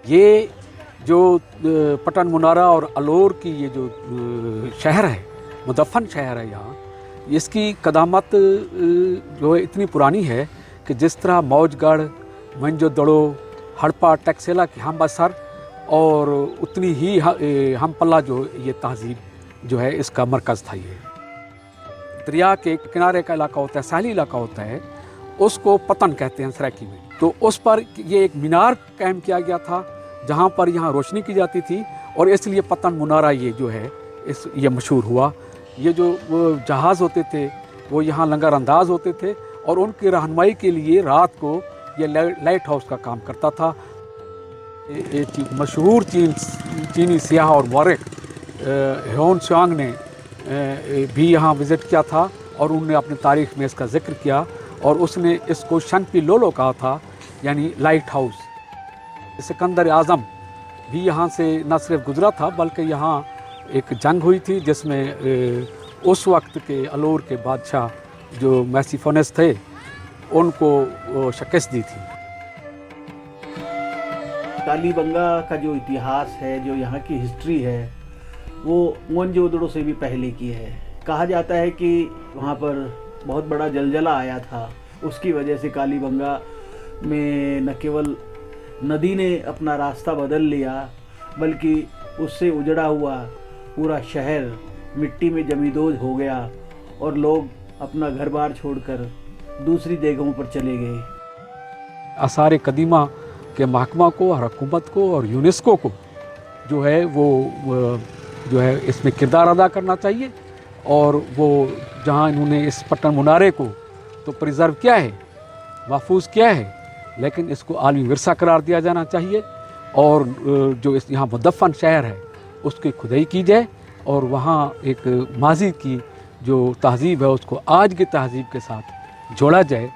ये जो पटन मुनारा और अलौर की ये जो शहर है, मुदफ़न शहर है यहाँ, इसकी कदामत जो है इतनी पुरानी है कि जिस तरह मौजगढ़, मोहनजोदड़ो, हड़प्पा, टैक्सेला की हम असर और उतनी ही हमपल्ला जो ये तहज़ीब जो है इसका मरकज़ था। ये दरिया के किनारे का इलाका होता है, साहली इलाका होता है, उसको पतन कहते हैं सराकी में। तो उस पर ये एक मीनार कायम किया गया था जहाँ पर यहाँ रोशनी की जाती थी, और इसलिए पतन मुनारा ये जो है ये मशहूर हुआ। ये जो जहाज़ होते थे वो यहाँ लंगर अंदाज होते थे, और उनकी रहनुमाई के लिए रात को ये लाइट हाउस का काम करता था। एक मशहूर चीनी सियाह और मौरख ह्योन त्सांग ने भी यहाँ विज़िट किया था, और उन्होंने अपनी तारीख़ में इसका ज़िक्र किया, और उसने इसको शनपी लोलो कहा था, यानी लाइट हाउस। सिकंदर आज़म भी यहाँ से न सिर्फ गुज़रा था बल्कि यहाँ एक जंग हुई थी जिसमें उस वक्त के अलौर के बादशाह जो मैसीफोनस थे उनको शिकस्त दी थी। कालीबंगा का जो इतिहास है, जो यहाँ की हिस्ट्री है, वो मोहनजोदड़ो से भी पहले की है। कहा जाता है कि वहाँ पर बहुत बड़ा जलजला आया था, उसकी वजह से कालीबंगा में न केवल नदी ने अपना रास्ता बदल लिया बल्कि उससे उजड़ा हुआ पूरा शहर मिट्टी में जमींदोज हो गया, और लोग अपना घर बार छोड़कर दूसरी जगहों पर चले गए। आसार कदीमा के महकमा को और हुकूमत को और यूनेस्को को जो है वो जो है इसमें किरदार अदा करना चाहिए, और वो जहाँ इन्होंने इस पट्टन मुनारे को तो प्रिजर्व किया है, महफूज किया है, लेकिन इसको आलमी विरसा करार दिया जाना चाहिए, और जो इस यहाँ मुदफ़न शहर है उसकी खुदाई की जाए, और वहाँ एक माजी की जो तहज़ीब है उसको आज की तहज़ीब के साथ जोड़ा जाए।